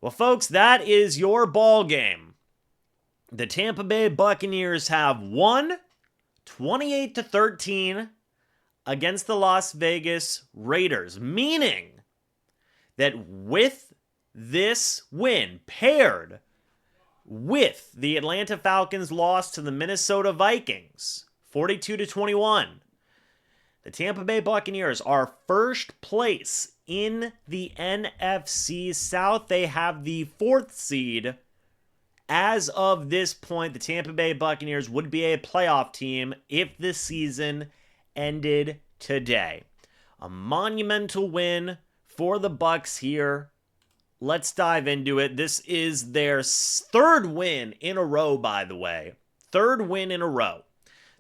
Well, folks, that is your ball game. The Tampa Bay Buccaneers have won 28-13 against the Las Vegas Raiders, meaning that with this win paired with the Atlanta Falcons' loss to the Minnesota Vikings, 42-21, the Tampa Bay Buccaneers are first place in the NFC South. They have the fourth seed. As of this point, the Tampa Bay Buccaneers would be a playoff team if the season ended today. A monumental win for the Bucs here. Let's dive into it. This is their third win in a row, by the way. Third win in a row.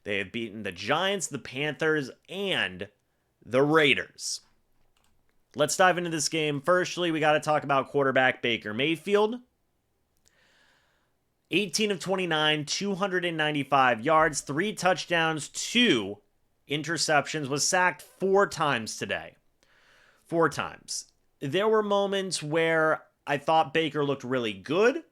They have beaten the Giants, the Panthers, and the Raiders. Let's dive into this game. Firstly, we got to talk about quarterback Baker Mayfield. 18 of 29, 295 yards, 3 touchdowns, 2 interceptions, was sacked 4 times today. 4 times. There were moments where I thought Baker looked really good,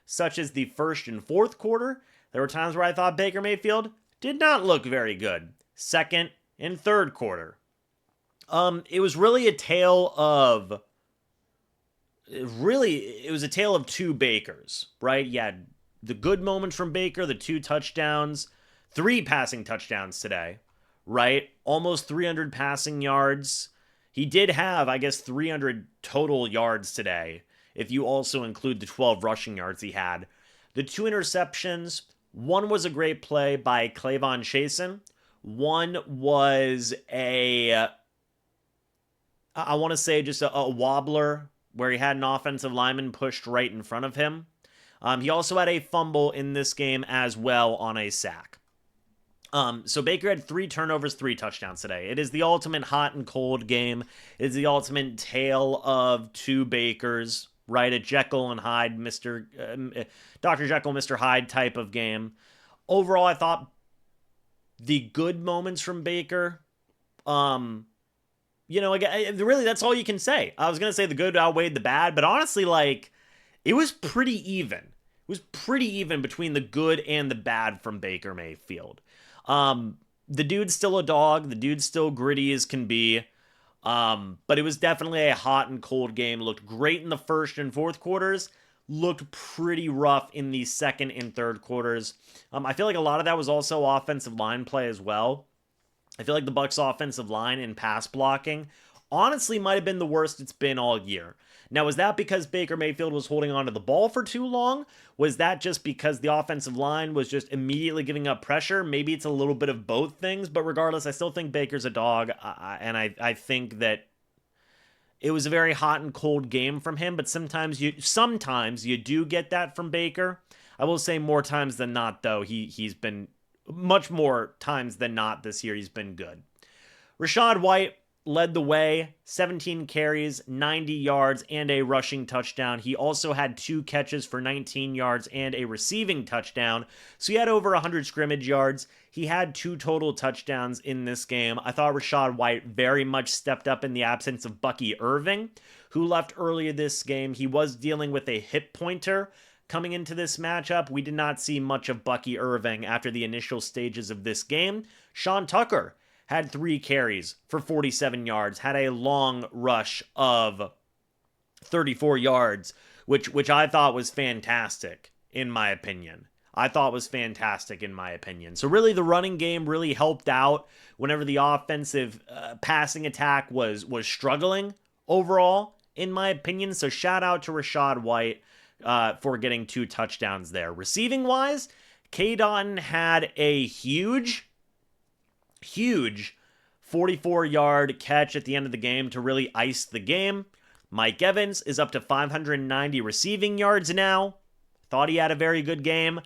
such as the first and fourth quarter. There were times where I thought Baker Mayfield did not look very good. Second and third quarter. It was really a tale of... it was a tale of two Bakers, right? You had the good moments from Baker, the 2 touchdowns, 3 passing touchdowns today, right? Almost 300 passing yards. He did have, I guess, 300 total yards today, if you also include the 12 rushing yards he had. The 2 interceptions, one was a great play by Clavon Chasen. One was I want to say just a wobbler where he had an offensive lineman pushed right in front of him. He also had a fumble in this game as well on a sack. So Baker had 3 turnovers, 3 touchdowns today. It is the ultimate hot and cold game. It is the ultimate tale of 2 Bakers, right? A Jekyll and Hyde, Dr. Jekyll, Mr. Hyde type of game. Overall, I thought the good moments from Baker, again, really, that's all you can say. I was going to say the good outweighed the bad, but honestly, it was pretty even. It was pretty even between the good and the bad from Baker Mayfield. The dude's still a dog. The dude's still gritty as can be. But it was definitely a hot and cold game. Looked great in the first and fourth quarters. Looked pretty rough in the second and third quarters. I feel like a lot of that was also offensive line play as well. I feel like the Bucs offensive line and pass blocking honestly might have been the worst it's been all year. Now, was that because Baker Mayfield was holding onto the ball for too long? Was that just because the offensive line was just immediately giving up pressure? Maybe it's a little bit of both things, but regardless, I still think Baker's a dog, and I think that it was a very hot and cold game from him, but sometimes you do get that from Baker. I will say more times than not, though, he's been much more times than not this year. He's been good. Rachaad White led the way, 17 carries, 90 yards, and a rushing touchdown. He also had 2 catches for 19 yards and a receiving touchdown, so he had over 100 scrimmage yards. He had 2 total touchdowns in this game. I thought Rachaad White very much stepped up in the absence of Bucky Irving, who left earlier this game. He was dealing with a hip pointer coming into this matchup. We did not see much of Bucky Irving after the initial stages of this game. Sean Tucker had 3 carries for 47 yards, had a long rush of 34 yards, which I thought was fantastic, in my opinion. So really the running game really helped out whenever the offensive passing attack was struggling overall, in my opinion. So shout out to Rachaad White for getting 2 touchdowns there. Receiving wise, K. Dotton had a huge 44-yard catch at the end of the game to really ice the game. Mike Evans is up to 590 receiving yards now. Thought he had a very good game.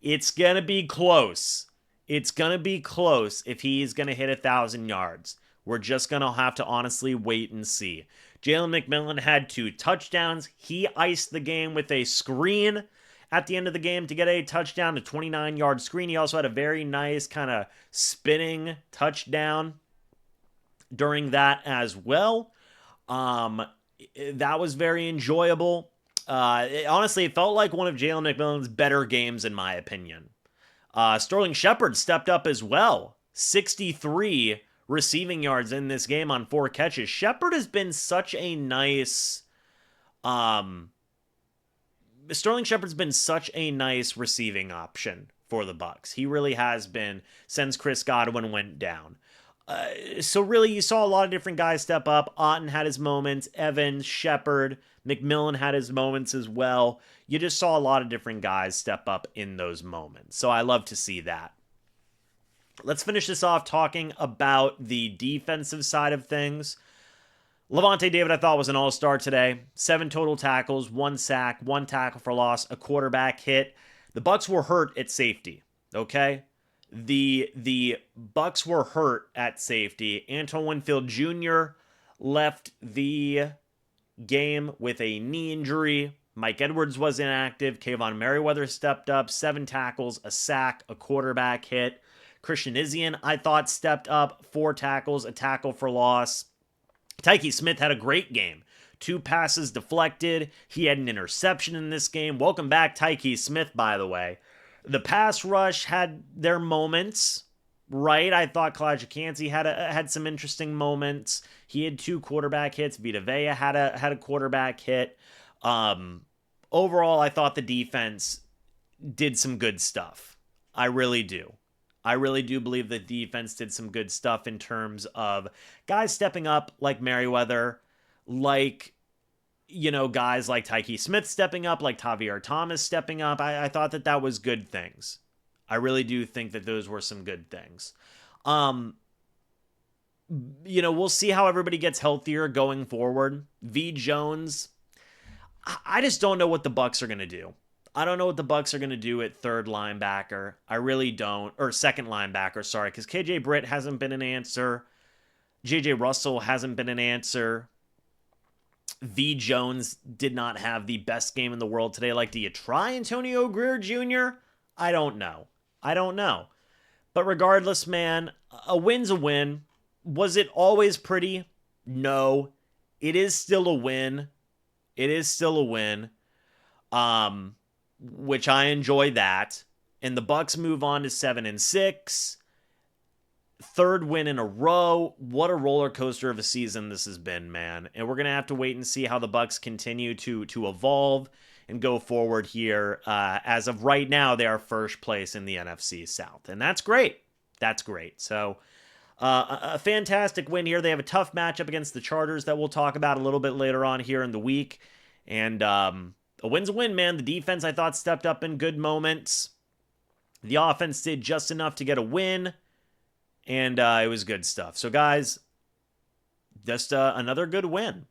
It's going to be close. It's going to be close if he's going to hit 1,000 yards. We're just going to have to honestly wait and see. Jalen McMillan had 2 touchdowns. He iced the game with a screen at the end of the game to get a touchdown, a 29-yard screen. He also had a very nice kind of spinning touchdown during that as well. That was very enjoyable. Honestly, it felt like one of Jalen McMillan's better games, in my opinion. Sterling Shepard stepped up as well. 63 receiving yards in this game on 4 catches. Shepard has been such a nice... Sterling Shepard's been such a nice receiving option for the Bucs. He really has been since Chris Godwin went down. So really, you saw a lot of different guys step up. Otten had his moments. Evans, Shepard, McMillan had his moments as well. You just saw a lot of different guys step up in those moments. So I love to see that. Let's finish this off talking about the defensive side of things. Levante David, I thought, was an all-star today. 7 total tackles, 1 sack, 1 tackle for loss, a quarterback hit. The Bucs were hurt at safety, okay? The Bucs were hurt at safety. Antoine Winfield Jr. left the game with a knee injury. Mike Edwards was inactive. Kayvon Merriweather stepped up. 7 tackles, a sack, a quarterback hit. Christian Izien, I thought, stepped up. 4 tackles, a tackle for loss. Tyke Smith had a great game. 2 passes deflected. He had an interception in this game. Welcome back, Tyke Smith, by the way. The pass rush had their moments, right? I thought Kalijah Kancey had some interesting moments. He had 2 quarterback hits. Vita Vea had a quarterback hit. Overall, I thought the defense did some good stuff. I really do. I really do believe the defense did some good stuff in terms of guys stepping up like Merriweather, like, guys like Tyke Smith stepping up, like Tavier Thomas stepping up. I thought that was good things. I really do think that those were some good things. We'll see how everybody gets healthier going forward. V. Jones, I just don't know what the Bucs are going to do. I don't know what the Bucs are going to do at third linebacker. I really don't. Or second linebacker, sorry, because KJ Britt hasn't been an answer. JJ Russell hasn't been an answer. V. Jones did not have the best game in the world today. Like, do you try Antonio Greer Jr.? I don't know. But regardless, man, a win's a win. Was it always pretty? No. It is still a win. Which I enjoy that. And the Bucs move on to 7-6. 3rd win in a row. What a roller coaster of a season this has been, man. And we're going to have to wait and see how the Bucs continue to evolve and go forward here. As of right now, they are first place in the NFC South. And that's great. So a fantastic win here. They have a tough matchup against the Chargers that we'll talk about a little bit later on here in the week. And a win's a win, man. The defense, I thought, stepped up in good moments. The offense did just enough to get a win. And it was good stuff. So, guys, just another good win.